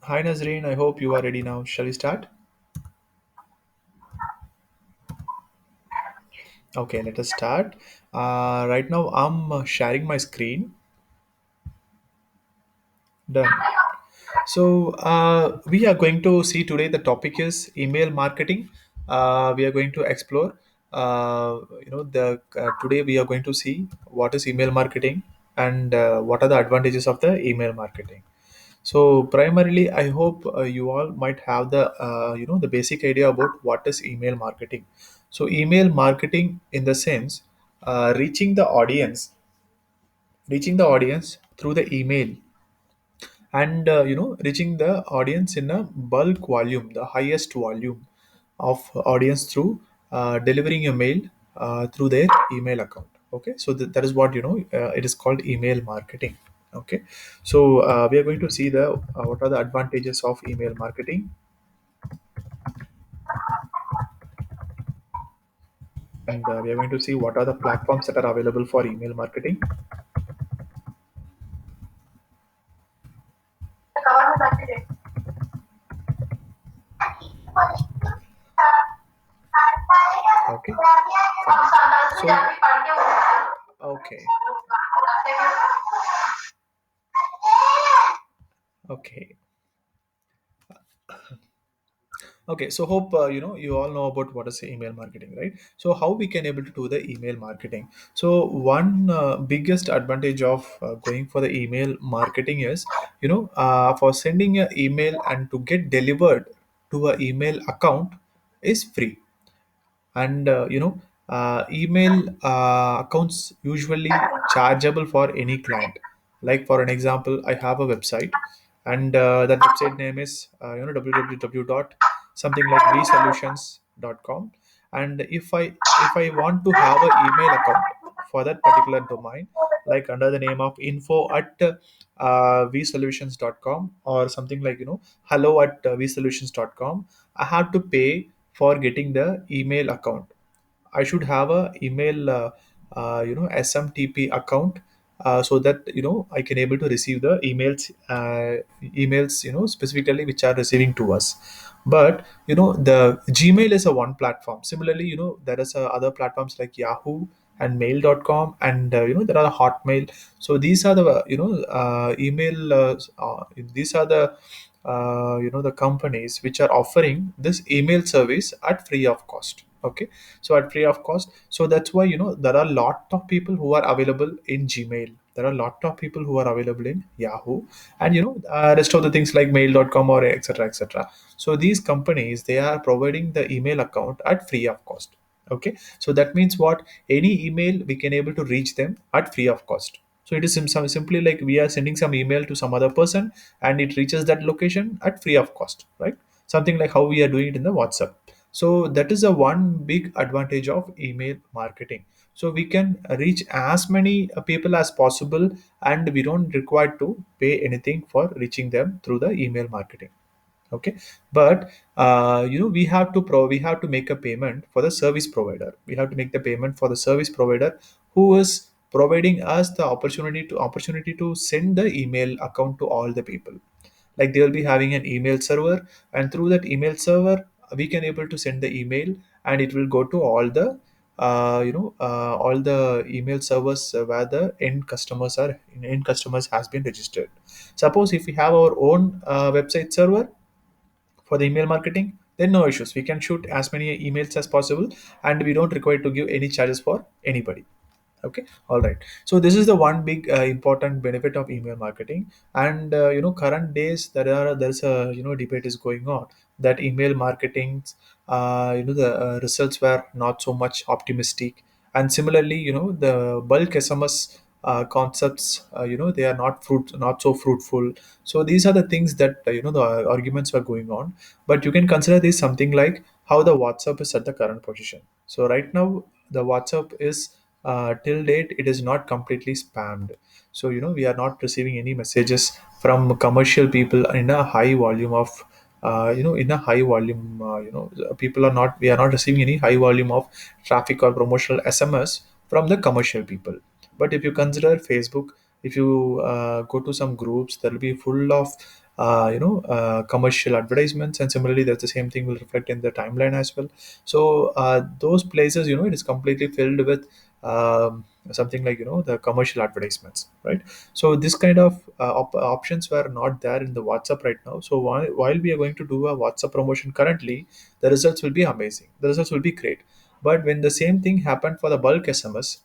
Hi Nazreen, I hope you are ready now. Shall we start? Okay, let us start. Right now, I'm sharing my screen. Done. So, we are going to see today the topic is email marketing. We are going to explore, the today we are going to see what is email marketing and what are the advantages of the email marketing. So primarily, I hope you all might have the basic idea about what is email marketing. So email marketing, in the sense, reaching the audience through the email, and reaching the audience in a bulk volume, the highest volume of audience through delivering a mail through their email account. Okay, so that is what it is called email marketing. Okay, so we are going to see the what are the advantages of email marketing, and we are going to see what are the platforms that are available for email marketing. Okay, fine. So okay, okay. Okay, so hope you all know about what is email marketing, right? So how we can able to do the email marketing? So one biggest advantage of going for the email marketing is for sending an email and to get delivered to a email account is free. And email accounts usually chargeable for any client. Like for an example, I have a website, and that website name is www dot something like vsolutions.com. And if I want to have an email account for that particular domain, like under the name of info at vsolutions.com, or something like hello at vsolutions.com, I have to pay for getting the email account. I should have a email SMTP account, so that I can able to receive the emails specifically which are receiving to us. But the Gmail is a one platform. Similarly, there is other platforms like Yahoo and mail.com, and there are Hotmail. So these are the email these are the companies which are offering this email service at free of cost. Okay, so at free of cost. So that's why there are a lot of people who are available in Gmail, there are a lot of people who are available in Yahoo, and rest of the things like mail.com or etc etc. So these companies, they are providing the email account at free of cost. Okay, so that means what, any email we can able to reach them at free of cost. So it is simply like we are sending some email to some other person, and it reaches that location at free of cost, right? Something like how we are doing it in the WhatsApp. So that is a one big advantage of email marketing. So we can reach as many people as possible, and we don't require to pay anything for reaching them through the email marketing. Okay, but we have to make a payment for the service provider. We have to make the payment for the service provider who is providing us the opportunity to send the email account to all the people. Like they will be having an email server, and through that email server we can able to send the email, and it will go to all the email servers where the end customers has been registered. Suppose if we have our own website server for the email marketing, then no issues, we can shoot as many emails as possible, and we don't require to give any charges for anybody. Okay, all right. So this is the one big important benefit of email marketing. And current days, there's a debate is going on that email marketing, the results were not so much optimistic. And similarly, the bulk SMS concepts, they are not so fruitful. So these are the things that the arguments were going on. But you can consider this something like how the WhatsApp is at the current position. So right now the WhatsApp is, till date, it is not completely spammed. So we are not receiving any messages from commercial people in a high volume of in a high volume, people are not we are not receiving any high volume of traffic or promotional SMS from the commercial people. But if you consider Facebook, If you go to some groups, there will be full of commercial advertisements, and similarly that's the same thing will reflect in the timeline as well. So those places, it is completely filled with something like the commercial advertisements, right? So this kind of options were not there in the WhatsApp right now. So while we are going to do a WhatsApp promotion currently, the results will be amazing, the results will be great. But when the same thing happened for the bulk SMS,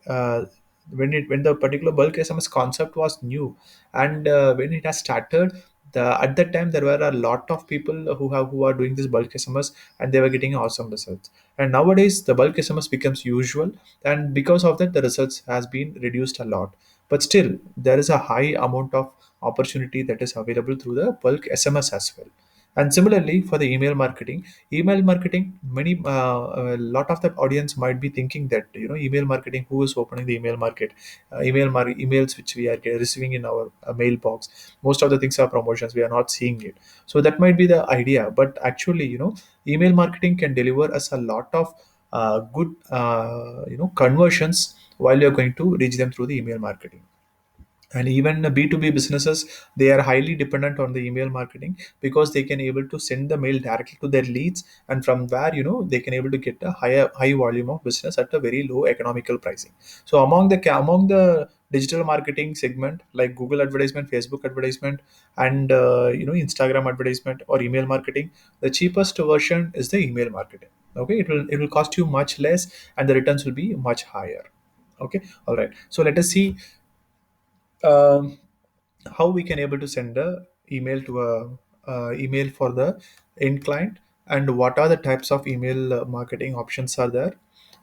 uh, when the particular bulk SMS concept was new, and when it has started, at that time there were a lot of people who are doing this bulk SMS, and they were getting awesome results. And nowadays the bulk SMS becomes usual, and because of that the results has been reduced a lot. But still there is a high amount of opportunity that is available through the bulk SMS as well. And similarly for the email marketing, many a lot of the audience might be thinking that email marketing, who is opening the email market, emails which we are receiving in our mailbox, most of the things are promotions, we are not seeing it. So that might be the idea, but actually email marketing can deliver us a lot of good conversions while you're going to reach them through the email marketing. And even B2B businesses, they are highly dependent on the email marketing, because they can able to send the mail directly to their leads, and from where they can able to get a high volume of business at a very low economical pricing. So among the digital marketing segment, like Google advertisement, Facebook advertisement, and Instagram advertisement or email marketing, the cheapest version is the email marketing. Okay, it will cost you much less, and the returns will be much higher. Okay, all right, so let us see um, how we can able to send a email to email for the end client, and what are the types of email marketing options are there.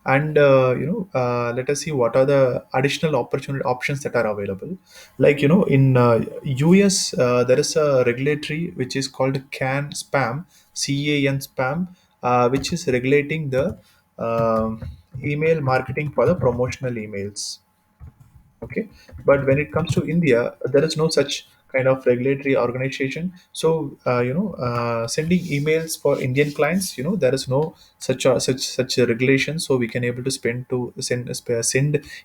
And let us see what are the additional opportunity options that are available. Like in US, there is a regulatory which is called CAN spam, which is regulating the email marketing for the promotional emails. Okay, but when it comes to India, there is no such kind of regulatory organization. So sending emails for Indian clients, there is no such a regulation, so we can able to send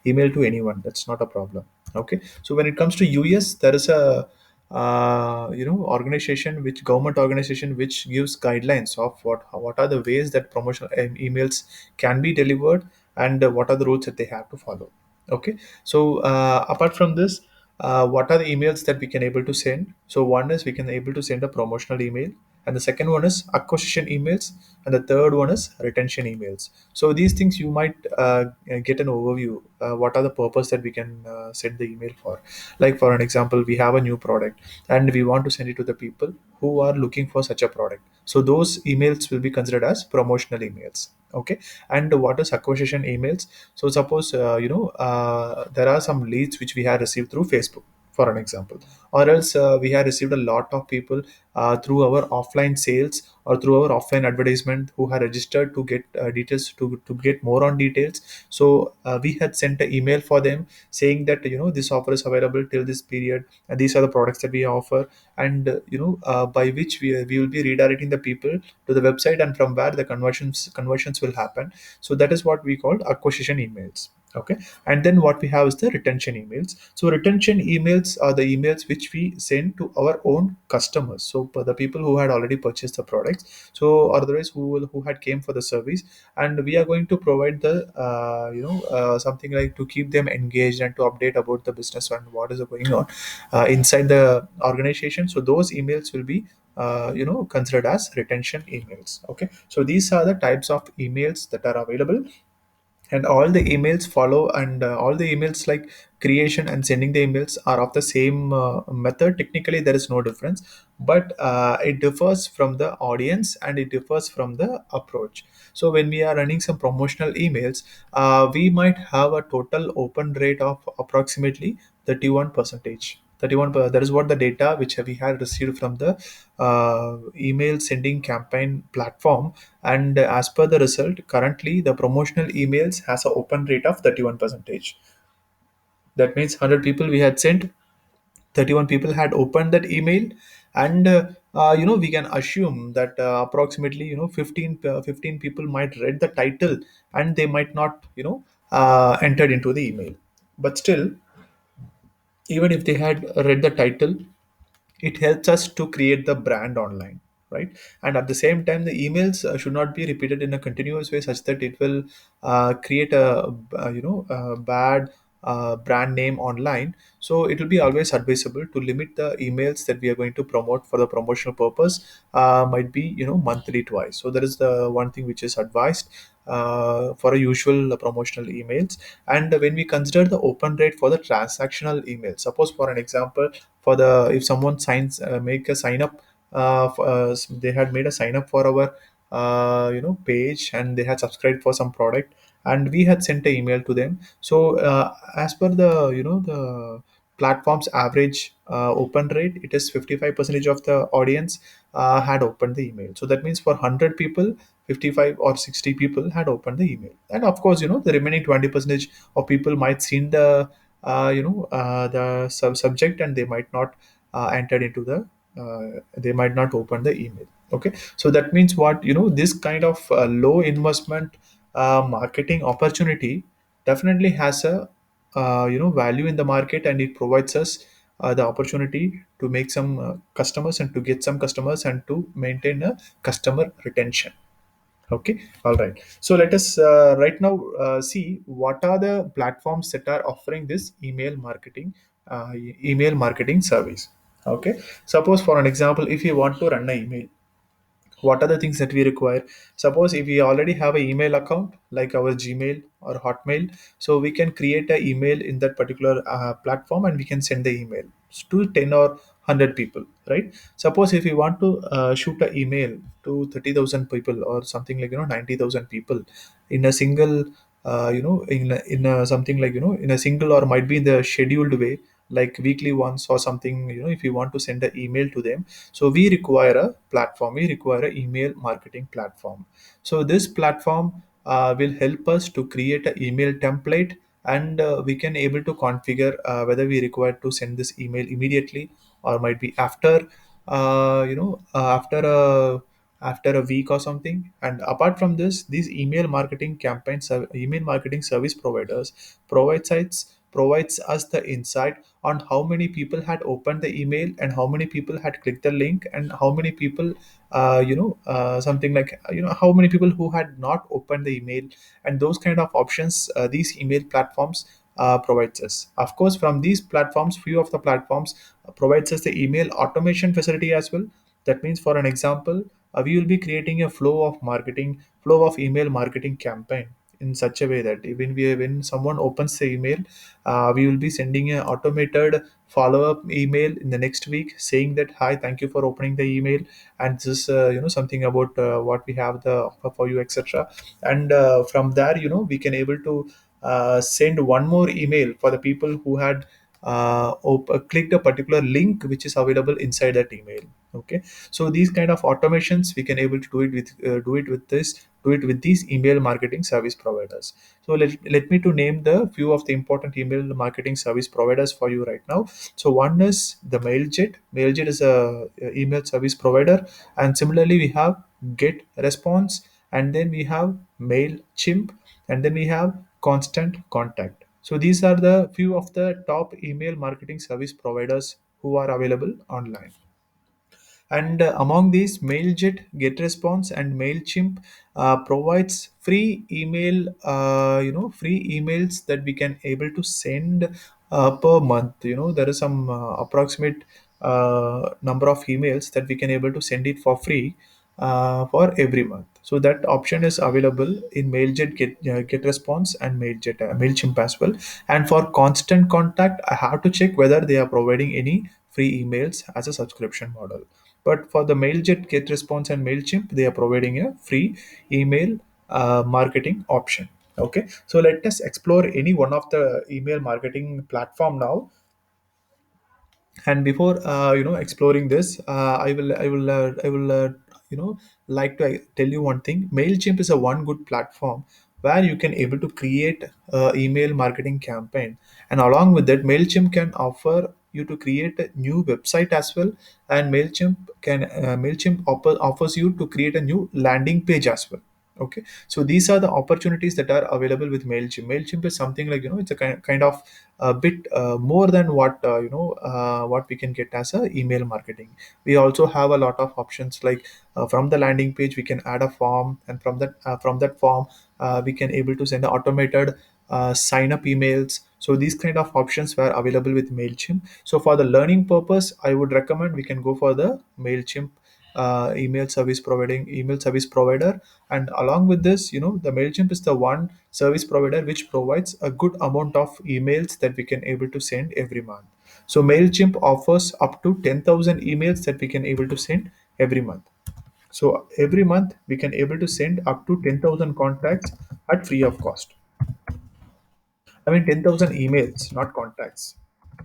email to anyone. That's not a problem. Okay, so when it comes to US, there is a organization, which government organization, which gives guidelines of what are the ways that promotional emails can be delivered, and what are the rules that they have to follow. Okay, so apart from this, what are the emails that we can able to send? So one is we can able to send a promotional email, and the second one is acquisition emails, and the third one is retention emails. So these things you might get an overview. What are the purpose that we can send the email for? Like for an example, we have a new product, and we want to send it to the people who are looking for such a product. So those emails will be considered as promotional emails. Okay, and what is acquisition emails? So suppose there are some leads which we have received through Facebook, for an example, or else we have received a lot of people through our offline sales or through our offline advertisement, who have registered to get details, to get more on details. So we had sent an email for them saying that this offer is available till this period, and these are the products that we offer, and by which we will be redirecting the people to the website, and from where the conversions will happen. So that is what we call acquisition emails. Okay, and then what we have is the retention emails. So retention emails are the emails which we send to our own customers, so for the people who had already purchased the products, so otherwise who had came for the service, and we are going to provide the something like to keep them engaged and to update about the business and what is going on inside the organization. So those emails will be considered as retention emails. Okay, so these are the types of emails that are available, and all the emails follow, and all the emails like creation and sending the emails are of the same method. Technically there is no difference, but it differs from the audience, and it differs from the approach. So when we are running some promotional emails, we might have a total open rate of approximately 31 percentage. 31 that is what the data which we had received from the email sending campaign platform. And as per the result, currently the promotional emails has an open rate of 31 percentage. That means 100 people we had sent, 31 people had opened that email. And we can assume that approximately 15 people might read the title, and they might not entered into the email. But still, even if they had read the title, it helps us to create the brand online, right? And at the same time, the emails should not be repeated in a continuous way such that it will create a bad brand name online. So it will be always advisable to limit the emails that we are going to promote for the promotional purpose, might be monthly twice. So that is the one thing which is advised for a usual promotional emails. And when we consider the open rate for the transactional email, suppose for an example, for the if someone signs make a sign up, they had made a sign up for our page, and they had subscribed for some product, and we had sent an email to them. So as per the the platform's average open rate, it is 55 percentage of the audience had opened the email. So that means for 100 people, 55 or 60 people had opened the email. And of course, the remaining 20 percentage of people might seen the subject, and they might not entered into the they might not open the email. Okay, so that means what, this kind of low investment marketing opportunity definitely has a value in the market, and it provides us the opportunity to make some customers, and to get some customers, and to maintain a customer retention. Okay, all right. So let us right now see what are the platforms that are offering this email marketing service. Okay, suppose for an example, if you want to run an email, what are the things that we require? Suppose if we already have an email account like our Gmail or Hotmail, so we can create an email in that particular platform, and we can send the email to 10 or 100 people, right? Suppose if we want to shoot an email to 30,000 people, or something like 90,000 people in a single something like in a single, or might be in the scheduled way, like weekly once or something, if you want to send an email to them, so we require a platform, we require an email marketing platform. So this platform will help us to create an email template, and we can able to configure whether we require to send this email immediately, or might be after after a week or something. And apart from this, these email marketing campaigns, email marketing service providers provides us the insight on how many people had opened the email, and how many people had clicked the link, and how many people something like how many people who had not opened the email. And those kind of options these email platforms provides us. Of course, from these platforms, few of the platforms provides us the email automation facility as well. That means, for an example, we will be creating a flow of email marketing campaign in such a way that when someone opens the email, we will be sending an automated follow-up email in the next week, saying that, hi, thank you for opening the email, and this is something about what we have the offer for you, etc. And from there, we can able to send one more email for the people who had clicked a particular link which is available inside that email. Okay, so these kind of automations we can able to do it with these email marketing service providers. So let me to name the few of the important email marketing service providers for you right now. So one is the Mailjet is a email service provider, and similarly we have Get Response, and then we have Mailchimp, and then we have Constant Contact. So these are the few of the top email marketing service providers who are available online. And among these, Mailjet, GetResponse, and Mailchimp provides free email, free emails that we can able to send per month. There is some approximate number of emails that we can able to send it for free for every month. So that option is available in Mailjet, GetResponse, and Mailchimp as well. And for Constant Contact, I have to check whether they are providing any free emails as a subscription model. But for the Mailjet, GetResponse, and Mailchimp, they are providing a free email marketing option. Okay, so let us explore any one of the email marketing platform now. And before exploring this, I will like to tell you one thing. Mailchimp is a one good platform where you can able to create email marketing campaign, and along with that, Mailchimp can offer you to create a new website as well. And Mailchimp offers you to create a new landing page as well. Okay, so these are the opportunities that are available with Mailchimp. Mailchimp is something like, it's a kind of a bit more than what we can get as a email marketing. We also have a lot of options, like from the landing page we can add a form, and from that form we can able to send automated sign up emails. So these kind of options were available with Mailchimp. So for the learning purpose, I would recommend we can go for the Mailchimp email service provider. And along with this, the Mailchimp is the one service provider which provides a good amount of emails that we can able to send every month. So Mailchimp offers up to 10,000 emails that we can able to send every month. So every month we can able to send up to 10,000 contacts at free of cost. I mean 10,000 emails, not contacts.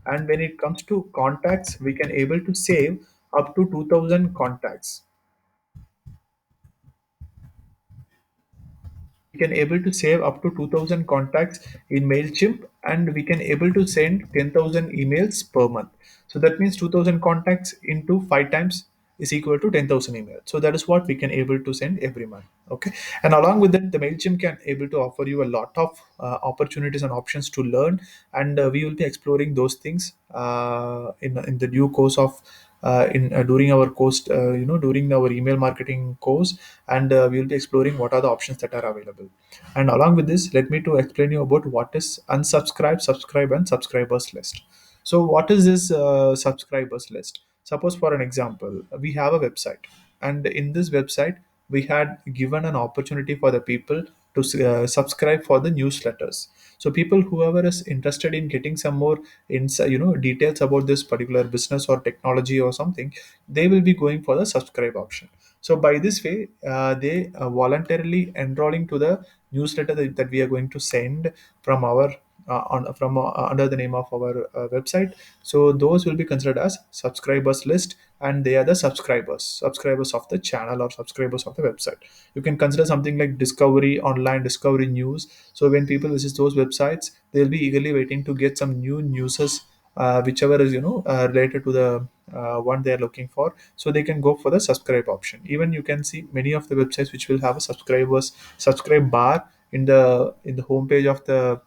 And when it comes to contacts, we can able to save up to 2,000 contacts. We can able to save up to 2000 contacts in Mailchimp, and we can able to send 10,000 emails per month. So that means 2000 contacts into 5 times is equal to 10,000 emails. So that is what we can able to send every month. Okay, and along with that, the Mailchimp can able to offer you a lot of opportunities and options to learn, and we will be exploring those things in the due course of in during our course, during our email marketing course. And we will be exploring what are the options that are available. And along with this, let me to explain you about what is unsubscribe, subscribe, and subscribers list. So what is this subscribers list? Suppose for an example, we have a website, and in this website we had given an opportunity for the people to subscribe for the newsletters. So people whoever is interested in getting some more details about this particular business or technology or something, they will be going for the subscribe option. So by this way, they voluntarily enrolling to the newsletter that we are going to send from our under the name of our website. So those will be considered as subscribers list, and they are the subscribers of the channel or subscribers of the website. You can consider something like discovery online, discovery news. So when people visit those websites, they'll be eagerly waiting to get some new newses, whichever is related to the one they are looking for. So they can go for the subscribe option. Even you can see many of the websites which will have a subscribe bar in the homepage of the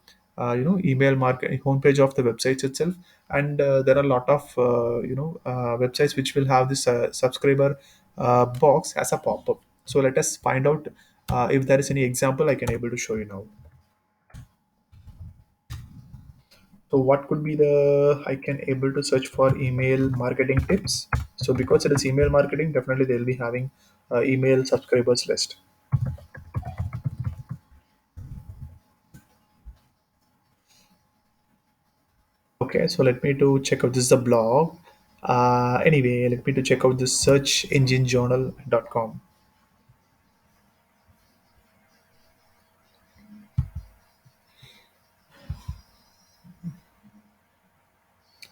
email market homepage of the websites itself. And there are a lot of websites which will have this subscriber box as a pop-up. So let us find out if there is any example I can able to show you now. So what could be the I can able to search for email marketing tips. So because it is email marketing, definitely they'll be having email subscribers list. Okay, so let me to check out this is a blog. Anyway, let me to check out this searchenginejournal.com.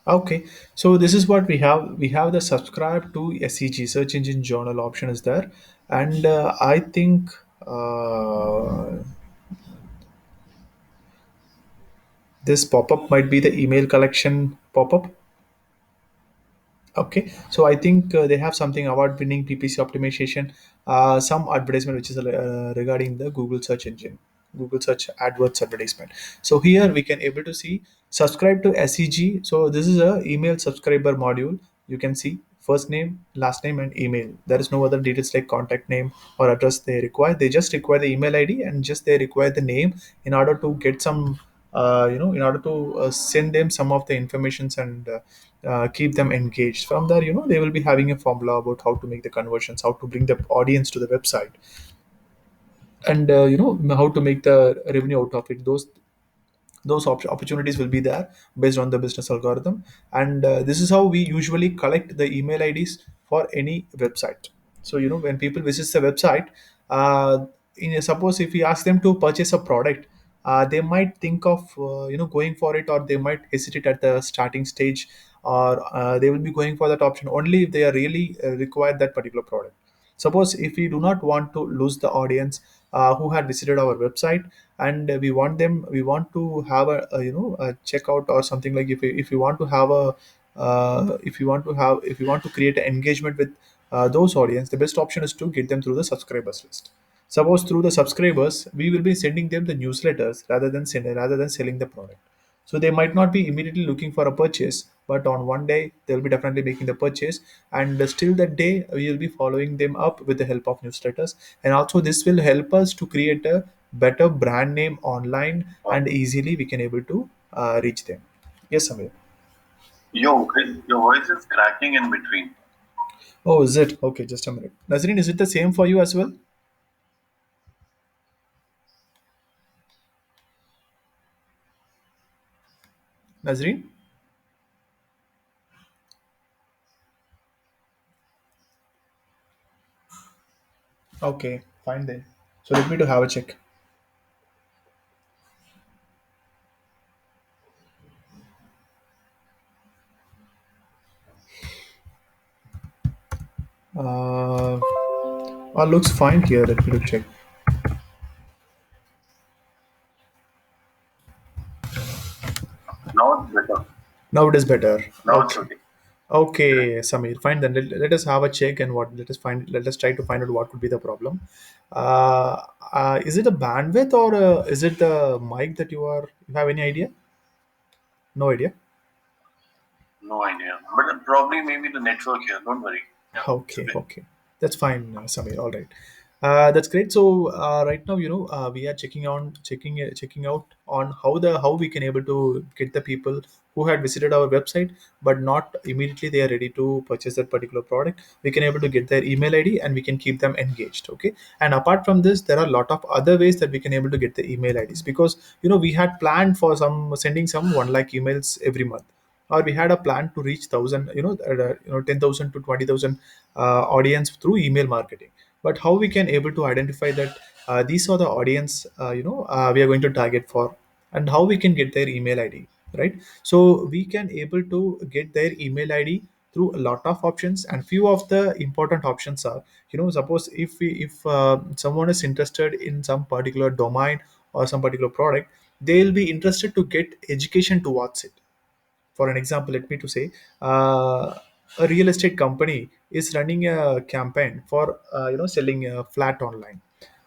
Okay, so this is what we have. We have the subscribe to SEG, Search Engine Journal option is there. And I think this pop-up might be the email collection pop-up. Okay, so I think they have something award-winning PPC optimization, some advertisement which is regarding the Google search engine, Google search AdWords advertisement. So here we can able to see subscribe to SEG. So this is a email subscriber module. You can see first name, last name, and email. There is no other details like contact name or address they require. They just require the email ID, and just they require the name in order to get some in order to send them some of the informations and keep them engaged. From there, they will be having a formula about how to make the conversions, how to bring the audience to the website, and how to make the revenue out of it. Those opportunities will be there based on the business algorithm. And this is how we usually collect the email IDs for any website. So when people visit the website, suppose if we ask them to purchase a product, they might think of going for it, or they might hesitate at the starting stage, or they will be going for that option only if they are really require that particular product. Suppose if we do not want to lose the audience who had visited our website, and we want to have a checkout or something, like if you want to have a if you want to create an engagement with those audience, the best option is to get them through the subscribers list. Suppose through the subscribers, we will be sending them the newsletters rather than selling the product. So they might not be immediately looking for a purchase, but on one day they'll be definitely making the purchase, and still that day we will be following them up with the help of newsletters. And also this will help us to create a better brand name online, and easily we can able to reach them. Yes, Samir. Your voice is cracking in between. Oh, is it? Okay, just a minute. Nazreen, is it the same for you as well? Nazreen? Okay, fine then. So let me to have a check. Uh, looks fine here. Let me to check. Now it's better. Now it is better. Now it's Okay. okay. Okay, Correct. Samir. Fine then. Let us have a check and what. Let us try to find out what could be the problem. Is it a bandwidth, or is it the mic that you have any idea? No idea. No idea. But probably maybe the network here. Don't worry. Yeah, it's Okay, okay. okay. That's fine, Samir. All right. That's great. So right now, we are checking out on how we can able to get the people who had visited our website, but not immediately they are ready to purchase that particular product. We can able to get their email ID and we can keep them engaged. Okay. And apart from this, there are a lot of other ways that we can able to get the email IDs, because we had planned for some sending some 1 lakh emails every month, or we had a plan to reach 1,000, 10,000 to 20,000 audience through email marketing. But how we can able to identify that these are the audience we are going to target for, and how we can get their email ID, right? So we can able to get their email ID through a lot of options, and few of the important options are, suppose if someone is interested in some particular domain or some particular product, they'll be interested to get education towards it. For an example, let me to say, a real estate company is running a campaign for selling a flat online,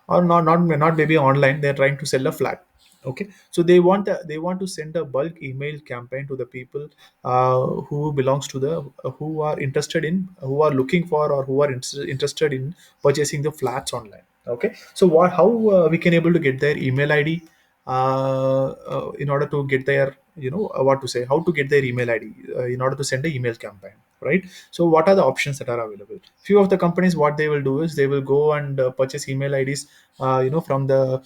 or not maybe online. They're trying to sell a flat. Okay, so they want to send a bulk email campaign to the people who belongs to the who are interested in, who are looking for, or who are interested in purchasing the flats online. Okay, so what how we can able to get their email ID in order to get their, what to say, how to get their email ID in order to send an email campaign, right? So what are the options that are available? Few of the companies, what they will do is they will go and purchase email IDs from the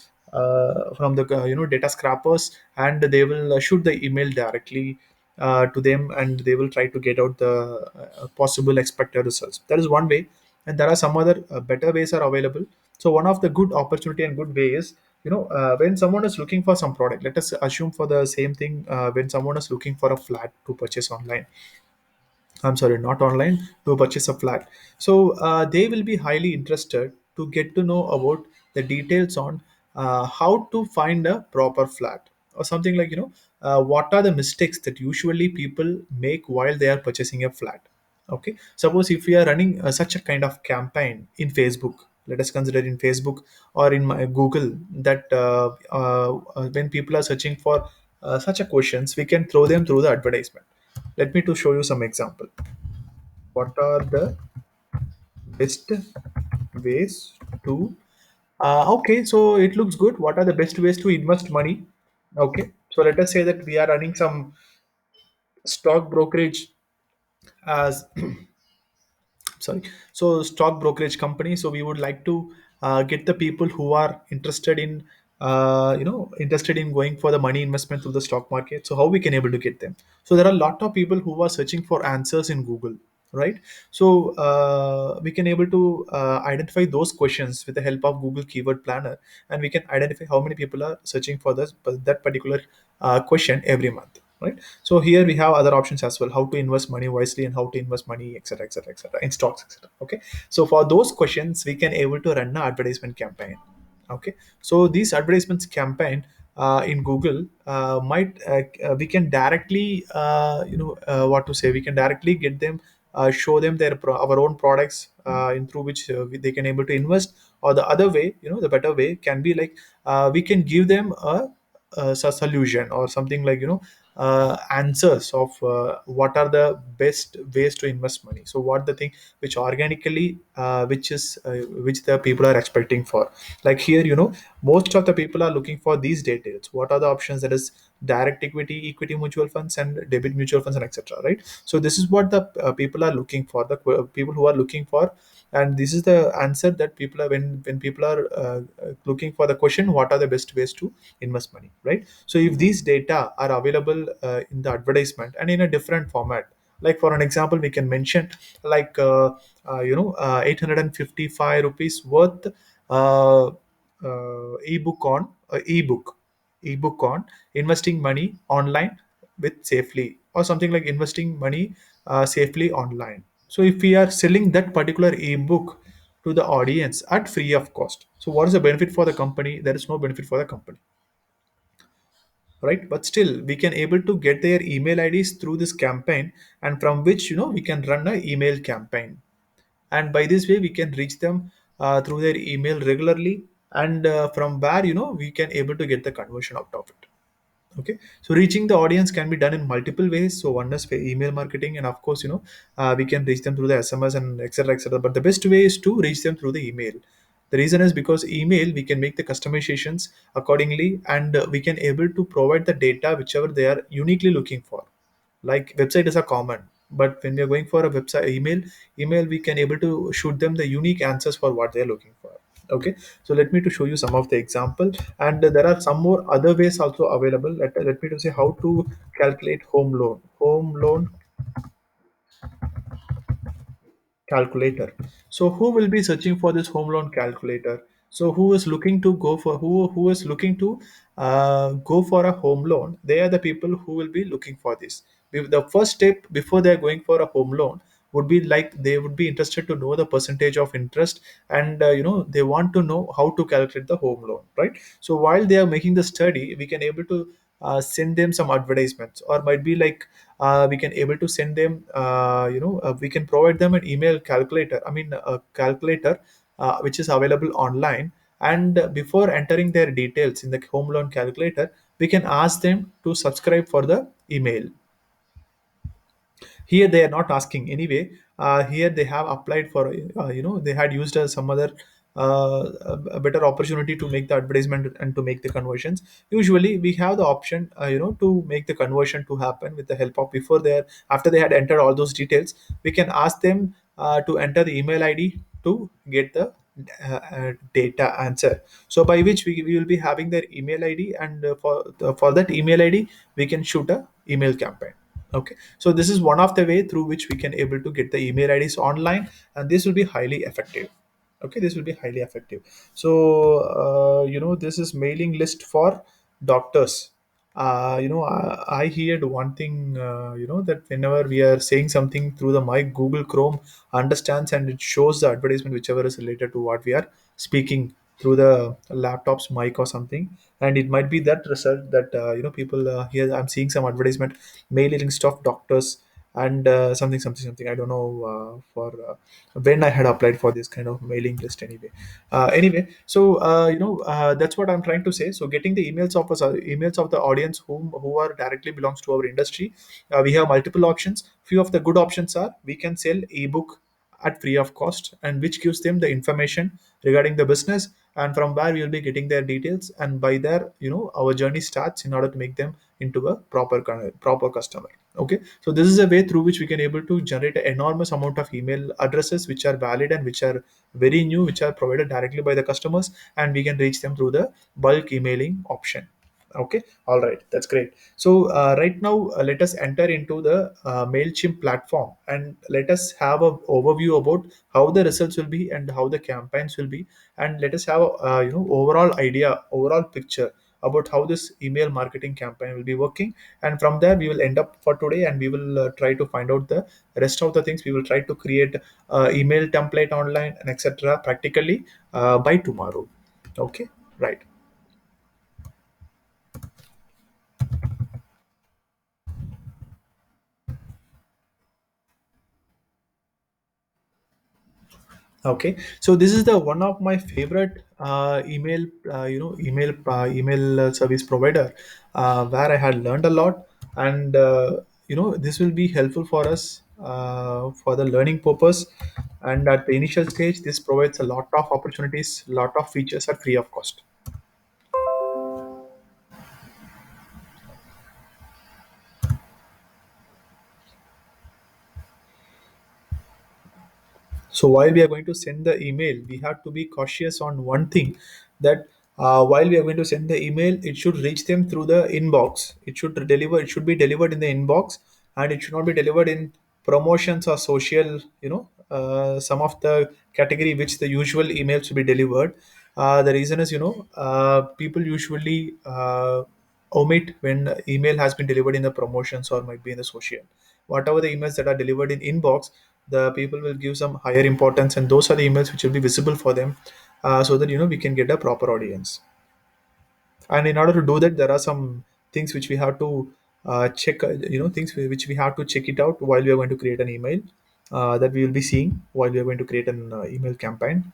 data scrappers, and they will shoot the email directly to them, and they will try to get out the possible expected results. That is one way, and there are some other better ways are available. So one of the good opportunity and good way is, when someone is looking for some product, let us assume for the same thing, when someone is looking for a flat to purchase online, I'm sorry, not online, to purchase a flat. So they will be highly interested to get to know about the details on how to find a proper flat, or something like, what are the mistakes that usually people make while they are purchasing a flat. Okay, suppose if we are running such a kind of campaign in Facebook, let us consider in Facebook or in my Google, that when people are searching for such a questions, we can throw them through the advertisement. Let me to show you some example. What are the best ways to okay, so it looks good. What are the best ways to invest money? Okay, so let us say that we are running some stock brokerage as sorry, so stock brokerage company. So we would like to get the people who are interested in going for the money investment through the stock market. So how we can able to get them? So there are a lot of people who are searching for answers in Google, right? So we can able to identify those questions with the help of Google keyword planner, and we can identify how many people are searching for that particular question every month, right? So here we have other options as well: how to invest money wisely, and how to invest money, etc., etc., etc., in stocks, etc. Okay, so for those questions we can able to run an advertisement campaign. Okay, so these advertisements campaign in Google might we can directly what to say, we can directly get them show them our own products in through which they can able to invest. Or the other way, the better way can be like, we can give them a solution or something like, answers of what are the best ways to invest money. So what the thing which organically which the people are expecting for. Like here, most of the people are looking for these details. What are the options? That is direct equity mutual funds and debit mutual funds and etc. Right? So this is what the people are looking for. The people who are looking for, and this is the answer that people are, when people are looking for the question, what are the best ways to invest money, right? So if these data are available in the advertisement and in a different format, like for an example, we can mention like 855 rupees worth uh, ebook on investing money online with safely, or something like investing money safely online. So if we are selling that particular ebook to the audience at free of cost, so what is the benefit for the company? There is no benefit for the company, right? But still we can able to get their email IDs through this campaign, and from which we can run a email campaign, and by this way we can reach them through their email regularly, and from where we can able to get the conversion out of it. Okay, so reaching the audience can be done in multiple ways. So one is for email marketing, and of course we can reach them through the SMS and etc etc, but the best way is to reach them through the email. The reason is because email we can make the customizations accordingly, and we can able to provide the data whichever they are uniquely looking for. Like website is a common, but when we are going for a website email we can able to shoot them the unique answers for what they are looking for. Okay, so let me to show you some of the example, and there are some more other ways also available. Let me to say how to calculate home loan calculator. So who will be searching for this home loan calculator? So who is looking to go for who is looking to go for a home loan? They are the people who will be looking for this. The first step before they are going for a home loan would be like they would be interested to know the percentage of interest, and they want to know how to calculate the home loan, right? So while they are making the study, we can able to send them some advertisements, or might be like we can able to send them we can provide them an email calculator, I mean a calculator which is available online. And before entering their details in the home loan calculator, we can ask them to subscribe for the email. Here they are not asking anyway. Here they have applied for they had used some other a better opportunity to make the advertisement and to make the conversions. Usually we have the option to make the conversion to happen with the help of, before they are, after they had entered all those details, we can ask them to enter the email ID to get the data answer. So by which we will be having their email ID, and for that email ID we can shoot a email campaign. Okay, so this is one of the way through which we can able to get the email IDs online, and this will be highly effective. Okay, this will be highly effective. So this is mailing list for doctors. I heard one thing, that whenever we are saying something through the mic, Google Chrome understands and it shows the advertisement whichever is related to what we are speaking through the laptop's mic or something. And it might be that result that people here, I'm seeing some advertisement, mailing list of doctors, and something I don't know for when I had applied for this kind of mailing list anyway. So that's what I'm trying to say. So getting the emails of the audience who are directly belongs to our industry, we have multiple options. Few of the good options are we can sell ebook at free of cost, and which gives them the information regarding the business, and from where we will be getting their details, and by there our journey starts in order to make them into a proper customer. Okay, so this is a way through which we can able to generate an enormous amount of email addresses which are valid and which are very new, which are provided directly by the customers, and we can reach them through the bulk emailing option. Okay, all right, that's great. So right now let us enter into the Mailchimp platform, and let us have a overview about how the results will be and how the campaigns will be, and let us have a overall picture about how this email marketing campaign will be working. And from there we will end up for today, and we will try to find out the rest of the things. We will try to create email template online and etc practically by tomorrow. Okay, right. Okay, so this is the one of my favorite email service provider, where I had learned a lot. And this will be helpful for us for the learning purpose. And at the initial stage, this provides a lot of opportunities, lot of features at free of cost. So while we are going to send the email, we have to be cautious on one thing, that while we are going to send the email, it should reach them through the inbox. It should deliver. It should be delivered in the inbox, and it should not be delivered in promotions or social. Some of the category which the usual emails should be delivered. The reason is, people usually omit when the email has been delivered in the promotions or might be in the social. Whatever the emails that are delivered in inbox, the people will give some higher importance, and those are the emails which will be visible for them, so that we can get a proper audience. And in order to do that, there are some things which we have to check, things which we have to check it out while we are going to create an email, that we will be seeing while we are going to create an email campaign.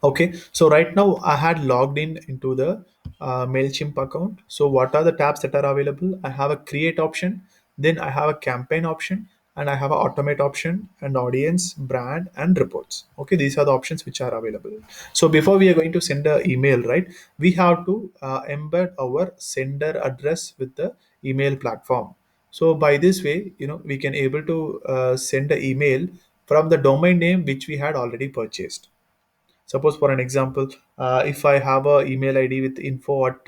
Okay, so right now I had logged in into the MailChimp account. So what are the tabs that are available? I have a create option, then I have a campaign option, and I have a automate option, and audience, brand, and reports. Okay, these are the options which are available. So before we are going to send an email, right, we have to embed our sender address with the email platform. So by this way, we can able to send an email from the domain name which we had already purchased. Suppose for an example, if I have a email ID with info at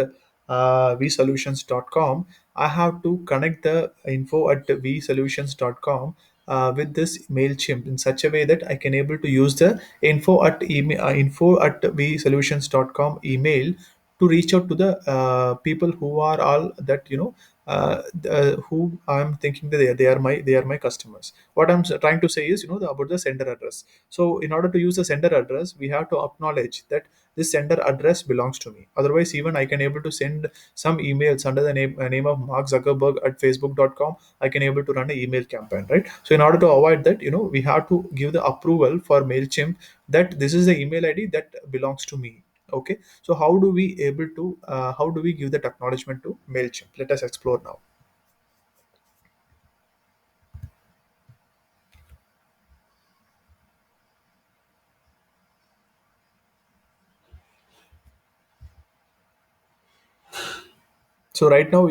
vsolutions.com, I have to connect the info at vsolutions.com with this MailChimp in such a way that I can able to use the info at vsolutions.com email to reach out to the people who are all that who I'm thinking that they are my customers. What I'm trying to say is, about the sender address. So in order to use the sender address, we have to acknowledge that this sender address belongs to me. Otherwise, even I can able to send some emails under the name of Mark Zuckerberg at facebook.com. I can able to run an email campaign, right? So in order to avoid that, we have to give the approval for MailChimp that this is the email ID that belongs to me. Okay, so how do we give that acknowledgement to MailChimp? Let us explore now. So right now,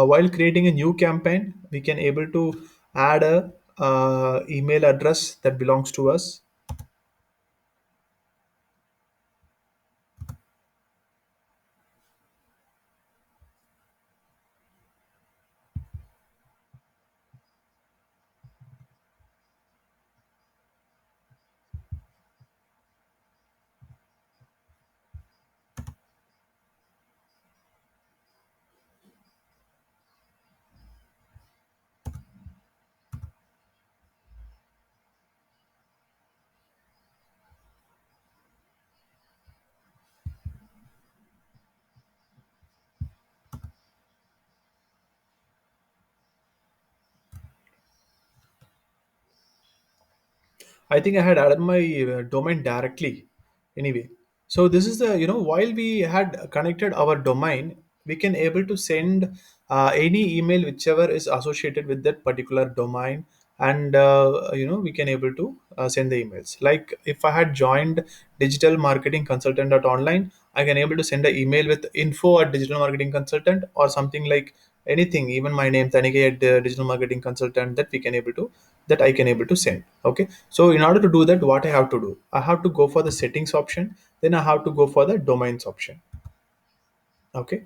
while creating a new campaign, we can able to add a email address that belongs to us. I think I had added my domain directly. Anyway, so this is the, while we had connected our domain, we can able to send any email whichever is associated with that particular domain, and we can able to send the emails. Like if I had joined digital marketing consultant at online, I can able to send an email with info at digital marketing consultant, or something like anything, even my name Tanike at digital marketing consultant, that we can able to that I can able to send. Okay, so in order to do that, what I have to do, I have to go for the settings option, then I have to go for the domains option. Okay,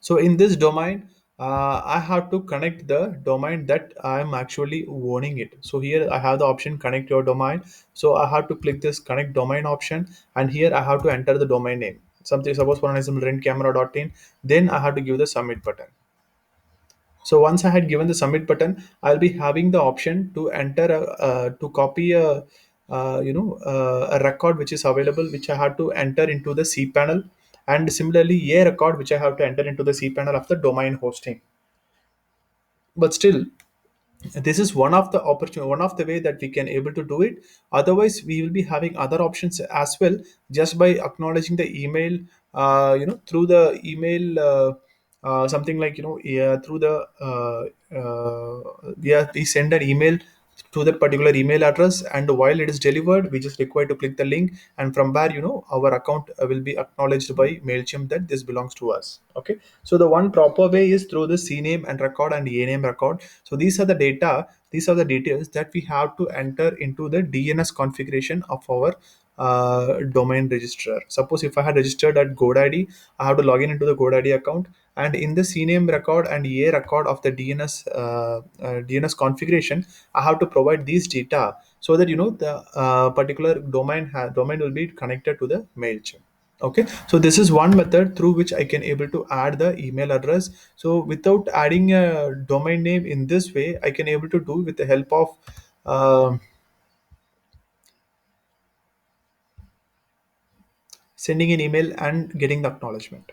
so in this domain, I have to connect the domain that I'm actually owning it. So here I have the option connect your domain. So I have to click this connect domain option, and here I have to enter the domain name. Something, suppose for an example, rentcamera.in. Then I have to give the submit button. So once I had given the submit button, I'll be having the option to enter to copy a record which is available, which I have to enter into the cPanel, and similarly a record which I have to enter into the cPanel of the domain hosting. But still, This is one of the opportunity, one of the way that we can able to do it. Otherwise we will be having other options as well, just by acknowledging the email, through the email, something like, yeah, through the we send an email to that particular email address, and while it is delivered we just require to click the link, and from where our account will be acknowledged by Mailchimp that this belongs to us. Okay, so the one proper way is through the CNAME and record and ENAME record. So these are the details that we have to enter into the DNS configuration of our domain registrar. Suppose if I had registered at GoDaddy, I have to log in into the GoDaddy account, and in the CNAME record and EA record of the DNS configuration, I have to provide these data, so that the particular domain will be connected to the Mailchimp. Okay, so this is one method through which I can able to add the email address. So without adding a domain name in this way, I can able to do with the help of sending an email and getting the acknowledgement.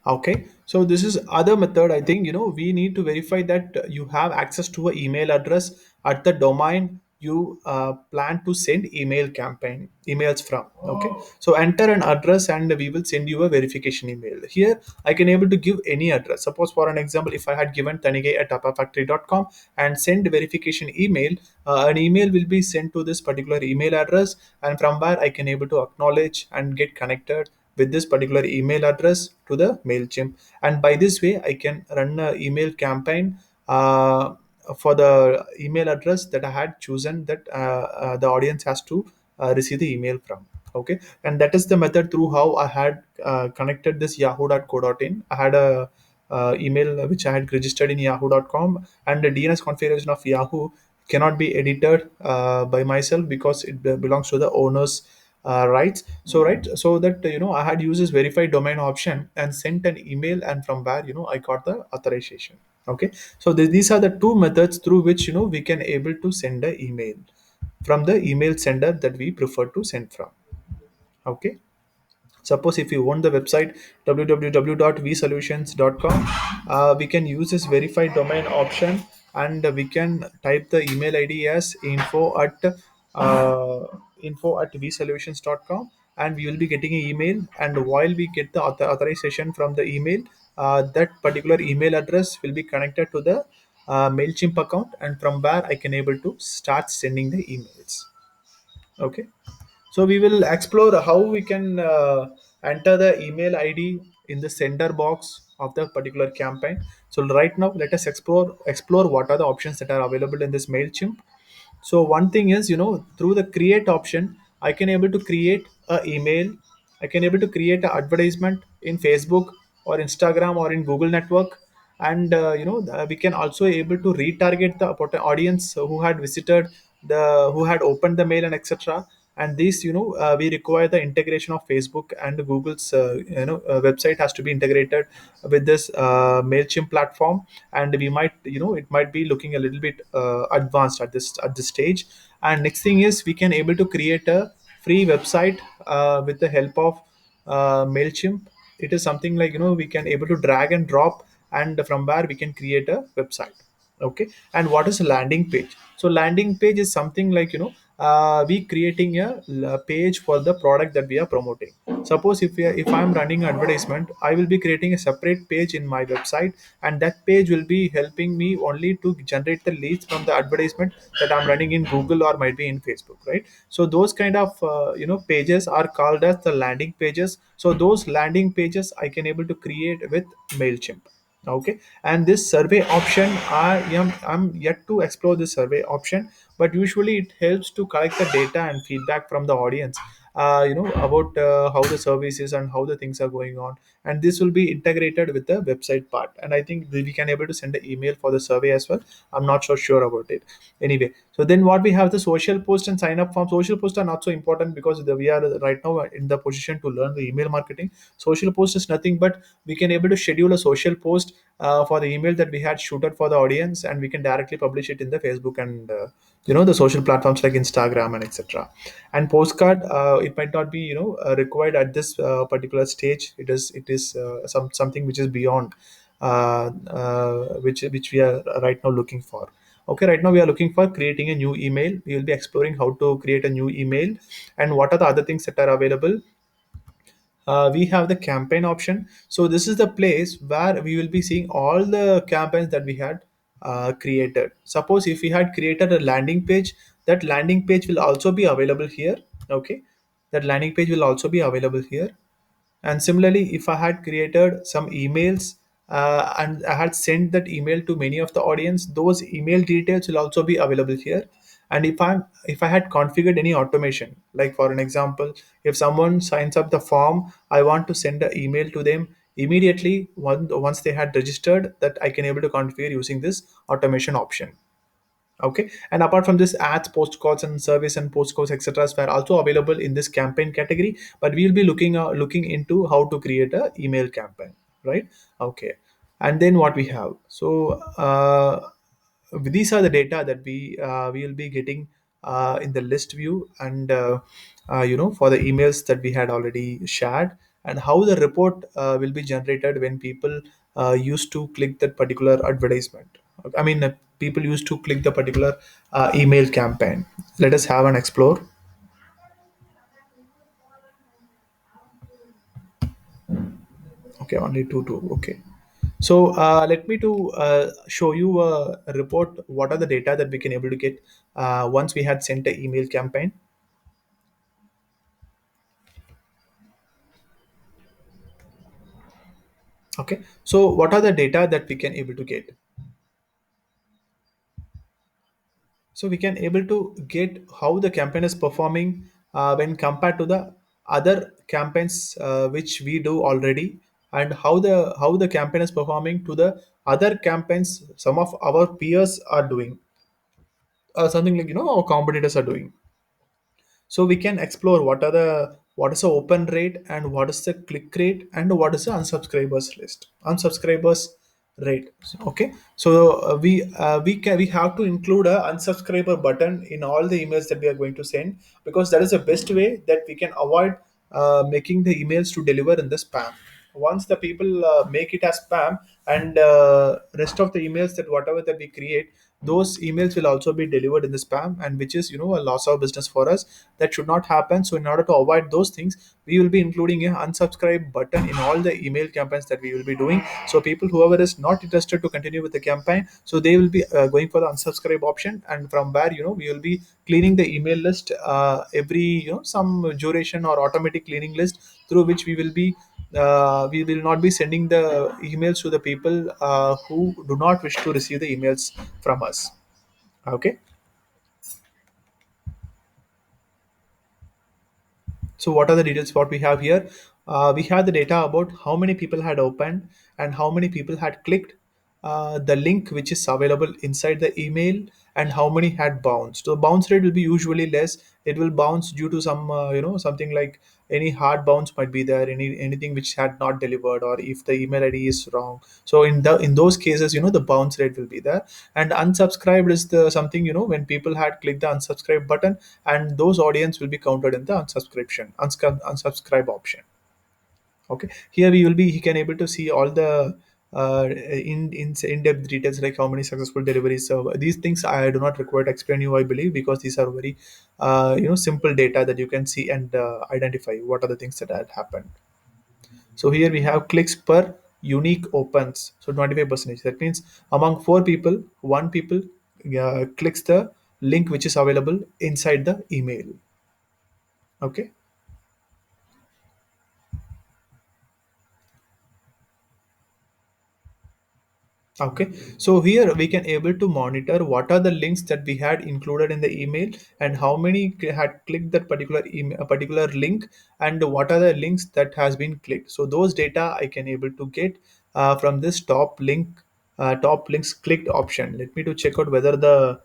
Okay, so this is other method. I think we need to verify that you have access to an email address at the domain you plan to send emails from. Okay, so enter an address and we will send you a verification email. Here I can able to give any address. Suppose for an example, if I had given Tanigay at tapafactory.com and send verification email, an email will be sent to this particular email address, and from where I can able to acknowledge and get connected with this particular email address to the Mailchimp. And by this way I can run a email campaign for the email address that I had chosen, that the audience has to receive the email from. Okay, and that is the method through how I had connected this yahoo.co.in. I had a email which I had registered in yahoo.com, and the DNS configuration of Yahoo cannot be edited by myself, because it belongs to the owner's rights. So right, so that I had used this verified domain option and sent an email, and from where I got the authorization. Okay, so these are the two methods through which we can able to send an email from the email sender that we prefer to send from. Okay, suppose if you want the website www.vsolutions.com, we can use this verified domain option, and we can type the email id as info at vsolutions.com, and we will be getting an email. And while we get the authorization from the email, that particular email address will be connected to the Mailchimp account, and from where I can able to start sending the emails. Okay, so we will explore how we can enter the email ID in the sender box of the particular campaign. So right now, let us explore what are the options that are available in this Mailchimp. So one thing is, through the create option, I can able to create a email. I can able to create an advertisement in Facebook or Instagram or in Google Network, and we can also able to retarget the audience who had visited who had opened the mail and etc. And this, we require the integration of Facebook and Google's website has to be integrated with this Mailchimp platform, and we might, it might be looking a little bit advanced at this stage. And next thing is, we can able to create a free website with the help of Mailchimp. It is something like, we can able to drag and drop, and from where we can create a website. Okay, and what is a landing page? So landing page is something like, we creating a page for the product that we are promoting. Suppose if I'm running advertisement, I will be creating a separate page in my website, and that page will be helping me only to generate the leads from the advertisement that I'm running in Google or might be in Facebook, right? So those kind of pages are called as the landing pages. So those landing pages I can able to create with Mailchimp. Okay, and this survey option, I'm yet to explore this survey option, but usually it helps to collect the data and feedback from the audience, about how the service is and how the things are going on. And this will be integrated with the website part, and I think that we can able to send an email for the survey as well. I'm not so sure about it. Anyway, so then what we have, the social post and sign up form. Social posts are not so important because we are right now in the position to learn the email marketing. Social post is nothing but we can able to schedule a social post for the email that we had shooted for the audience, and we can directly publish it in the Facebook and the social platforms like Instagram and etc. And postcard, it might not be required at this particular stage. It is something which is beyond which we are right now looking for. Okay, right now we are looking for creating a new email. We will be exploring how to create a new email and what are the other things that are available. We have the campaign option. So this is the place where we will be seeing all the campaigns that we had created. Suppose if we had created a landing page, that landing page will also be available here. Okay, that landing page will also be available here. And similarly, if I had created some emails and I had sent that email to many of the audience, those email details will also be available here. And if I had configured any automation, like for an example, if someone signs up the form, I want to send an email to them immediately once they had registered, that I can able to configure using this automation option. Okay, and apart from this, ads, postcards and service and postcards etc were also available in this campaign category, but we will be looking into how to create a email campaign, right? Okay, and then what we have, so these are the data that we will be getting in the list view, and for the emails that we had already shared, and how the report will be generated when people used to click that particular advertisement. I mean, people used to click the particular email campaign. Let us have an explore. Okay, only two. Okay. So let me to show you a report. What are the data that we can able to get once we had sent an email campaign? Okay. So what are the data that we can able to get? So we can able to get how the campaign is performing when compared to the other campaigns which we do already, and how the campaign is performing to the other campaigns some of our peers are doing, something like our competitors are doing. So we can explore what is the open rate and what is the click rate and what is the unsubscribers rate. Okay, so we have to include a unsubscriber button in all the emails that we are going to send, because that is the best way that we can avoid making the emails to deliver in the spam. Once the people make it as spam, and rest of the emails that whatever that we create, those emails will also be delivered in the spam, and which is a loss of business for us. That should not happen. So in order to avoid those things, we will be including a unsubscribe button in all the email campaigns that we will be doing. So people whoever is not interested to continue with the campaign, so they will be going for the unsubscribe option, and from where we will be cleaning the email list every some duration or automatic cleaning list, through which we will not be sending the emails to the people who do not wish to receive the emails from us. Okay. So what are the details what we have here? We have the data about how many people had opened and how many people had clicked the link which is available inside the email, and how many had bounced. So bounce rate will be usually less. It will bounce due to some something like any hard bounce might be there, anything which had not delivered, or if the email ID is wrong. So in those cases, the bounce rate will be there. And unsubscribed is the something, when people had clicked the unsubscribe button, and those audience will be counted in the unsubscribe option. Okay, here we will be he can able to see all the in-depth details, like how many successful deliveries. So these things I do not require to explain you, I believe, because these are very simple data that you can see and identify what are the things that had happened. So here we have clicks per unique opens. So 25%. That means among four people, one people clicks the link which is available inside the email. Okay. Okay, so here we can able to monitor what are the links that we had included in the email, and how many had clicked that particular email, a particular link, and what are the links that has been clicked. So those data I can able to get from this top links clicked option. Let me to check out whether the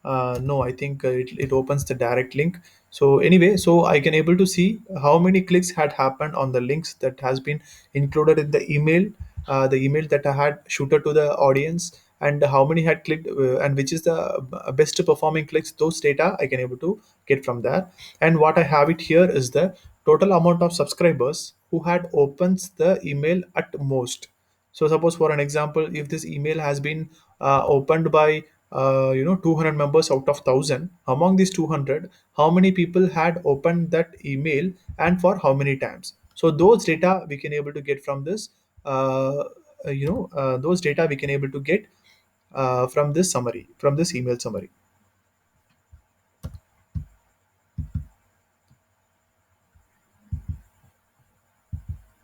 no, I think it opens the direct link. So anyway, so I can able to see how many clicks had happened on the links that has been included in the email that I had shooted to the audience, and how many had clicked, and which is the best performing clicks. Those data I can able to get from there. And what I have it here is the total amount of subscribers who had opens the email at most. So suppose for an example, if this email has been opened by 200 members out of 1000, among these 200, how many people had opened that email and for how many times. So those data we can able to get from this those data we can able to get from this summary, from this email summary,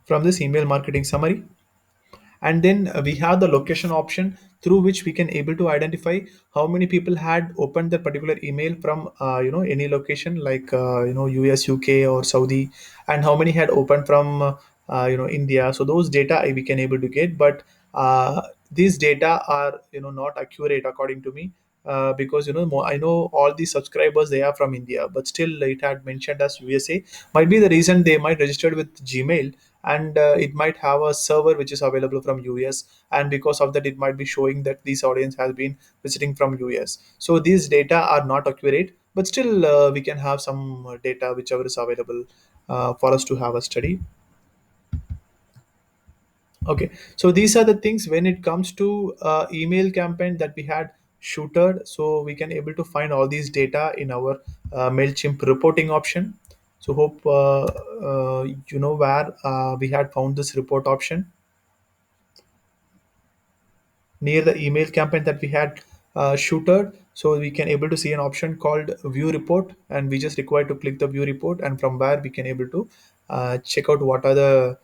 from this email marketing summary. And then we have the location option, through which we can able to identify how many people had opened that particular email from any location, like US, UK, or Saudi, and how many had opened from India. So those data we can able to get, but these data are not accurate according to me, because I know all the subscribers they are from India, but still it had mentioned as USA. Might be the reason they might registered with Gmail, and it might have a server which is available from US, and because of that it might be showing that this audience has been visiting from US. So these data are not accurate, but still we can have some data whichever is available for us to have a study. Okay, so these are the things when it comes to email campaign that we had shooted. So we can able to find all these data in our Mailchimp reporting option. So hope where we had found this report option near the email campaign that we had shooted. So we can able to see an option called view report, and we just require to click the view report, and from where we can able to check out what are the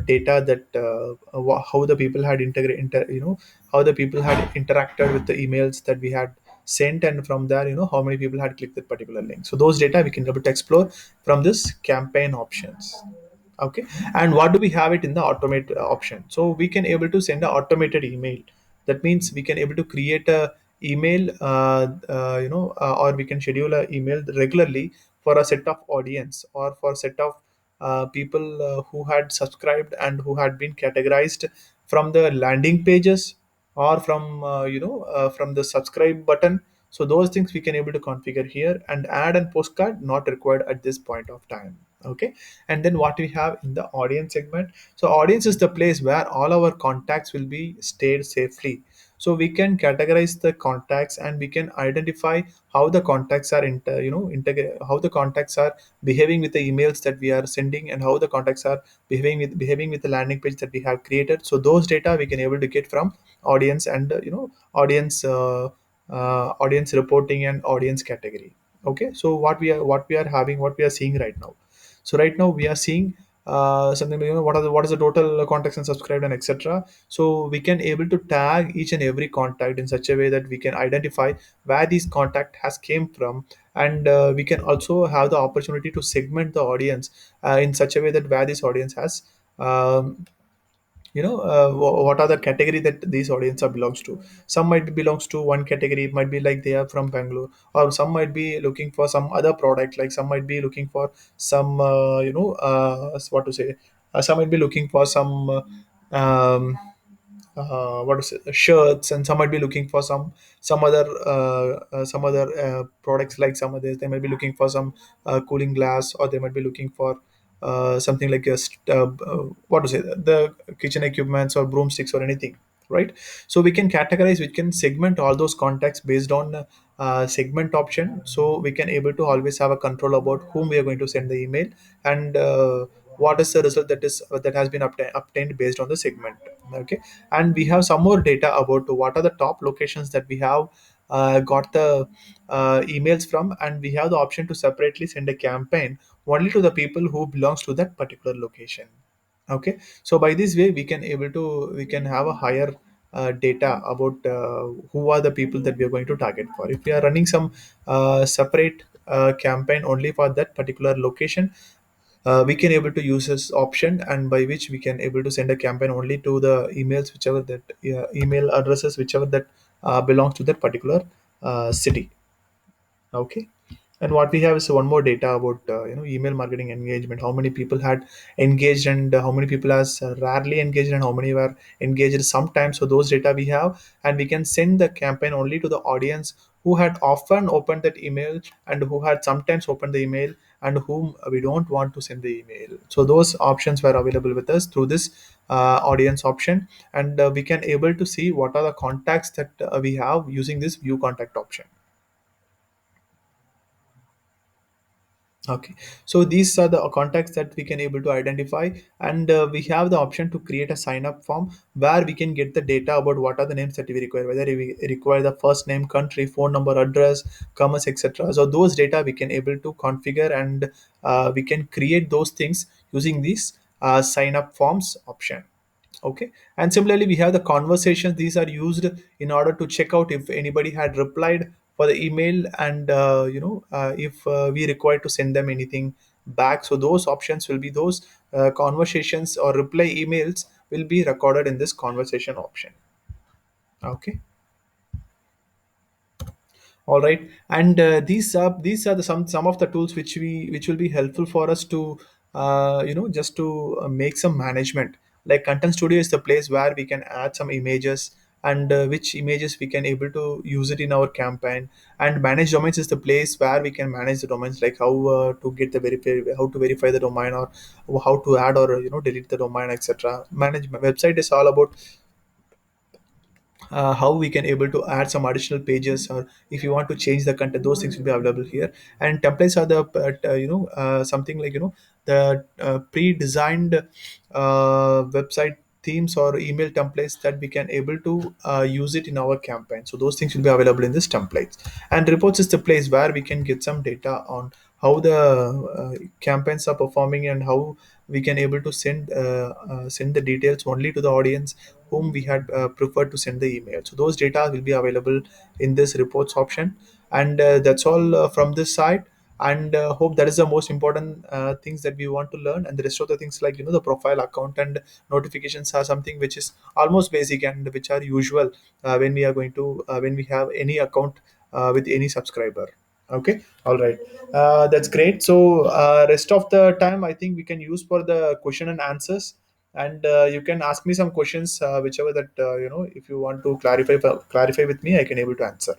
data that how the people had how the people had interacted with the emails that we had sent, and from there how many people had clicked that particular link. So those data we can able to explore from this campaign options. Okay, and what do we have it in the automate option? So we can able to send an automated email. That means we can able to create a email or we can schedule a email regularly for a set of audience, or for a set of people who had subscribed and who had been categorized from the landing pages, or from the subscribe button. So those things we can able to configure here, and add and postcard not required at this point of time. Okay, and then what we have in the audience segment. So audience is the place where all our contacts will be stayed safely. So we can categorize the contacts, and we can identify how the contacts are how the contacts are behaving with the emails that we are sending, and how the contacts are behaving with the landing page that we have created. So those data we can able to get from audience, and audience reporting and audience category. Okay, so what we are seeing right now. So right now we are seeing something like, what is the total contacts and subscribed and etc. So we can able to tag each and every contact in such a way that we can identify where this contact has came from, and we can also have the opportunity to segment the audience in such a way that where this audience has um, what are the category that these audience are belongs to. Some might be belongs to one category, it might be like they are from Bangalore, or some might be looking for some other product, like some might be looking for some what to say some might be looking for some what is it, shirts, and some might be looking for some other products, like some others they might be looking for some cooling glass, or they might be looking for something like what to say, the kitchen equipments or broomsticks or anything, right? So we can categorize, we can segment all those contacts based on segment option. So we can able to always have a control about whom we are going to send the email, and what is the result that has been obtained based on the segment. Okay, and we have some more data about what are the top locations that we have got the emails from, and we have the option to separately send a campaign only to the people who belongs to that particular location. Okay, so by this way we can able to we can have a higher data about who are the people that we are going to target for. If we are running some separate campaign only for that particular location, we can able to use this option, and by which we can able to send a campaign only to the emails whichever that email addresses whichever that belongs to that particular city. Okay. And what we have is one more data about email marketing engagement, how many people had engaged, and how many people has rarely engaged, and how many were engaged sometimes. So those data we have, and we can send the campaign only to the audience who had often opened that email, and who had sometimes opened the email, and whom we don't want to send the email. So those options were available with us through this audience option, and we can able to see what are the contacts that we have using this view contact option. Okay, so these are the contacts that we can able to identify, and we have the option to create a sign up form where we can get the data about what are the names that we require, whether we require the first name, country, phone number, address, commerce, etc. So those data we can able to configure, and we can create those things using this sign up forms option. Okay. And similarly, we have the conversations. These are used in order to check out if anybody had replied for the email, and if we require to send them anything back. So those options will be those conversations or reply emails will be recorded in this conversation option. Okay. All right. And these are the some of the tools which will be helpful for us to just to make some management. Like Content Studio is the place where we can add some images, and which images we can able to use it in our campaign. And Manage Domains is the place where we can manage the domains, like how to get the verify, how to verify the domain, or how to add or delete the domain, etc. Manage website is all about how we can able to add some additional pages, or if you want to change the content, those things will be available here. And templates are the something like the pre-designed website themes or email templates that we can able to use it in our campaign. So those things will be available in this templates. And reports is the place where we can get some data on how the campaigns are performing, and how we can able to send the details only to the audience whom we had preferred to send the email. So those data will be available in this reports option. And that's all from this side. And hope that is the most important things that we want to learn. And the rest of the things, like the profile account and notifications, are something which is almost basic, and which are usual when we are going to when we have any account with any subscriber. Okay. All right. That's great. So rest of the time I think we can use for the question and answers. And you can ask me some questions whichever that if you want to clarify with me, I can able to answer.